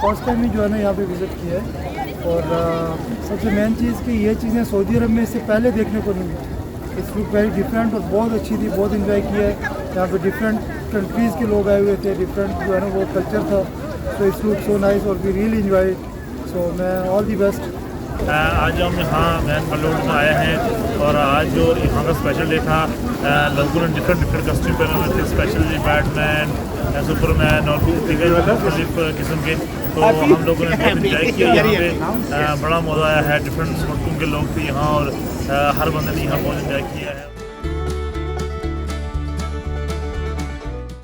First time ही जो है ना यहाँ पे विज़िट किया है। और सबसे मेन चीज़ कि ये चीज़ें सऊदी अरब में इससे पहले देखने को नहीं मिली। इट्स लुक वेरी डिफरेंट और बहुत अच्छी थी, बहुत इन्जॉय किया है। यहाँ पे डिफरेंट कंट्रीज़ के लोग आए हुए थे, डिफरेंट जो है ना वो कल्चर था। So it's look so nice और वी रियली इन्जॉय। सो मैं ऑल दी बेस्ट। आज हम यहाँ मैन बलोड में आए हैं और आज जो यहाँ का स्पेशल डे था, लोगों ने डिफरेंट कस्ट्यूम पहने हुए थे, स्पेशली बैटमैन, सुपरमैन और मुख्तलिफ किस्म के। तो हम लोगों ने बहुत इंजॉय किया यहाँ पे, बड़ा मज़ा आया है। डिफरेंट मुल्कों के लोग थे यहाँ और हर बंदे ने यहाँ बहुत इंजॉय किया है।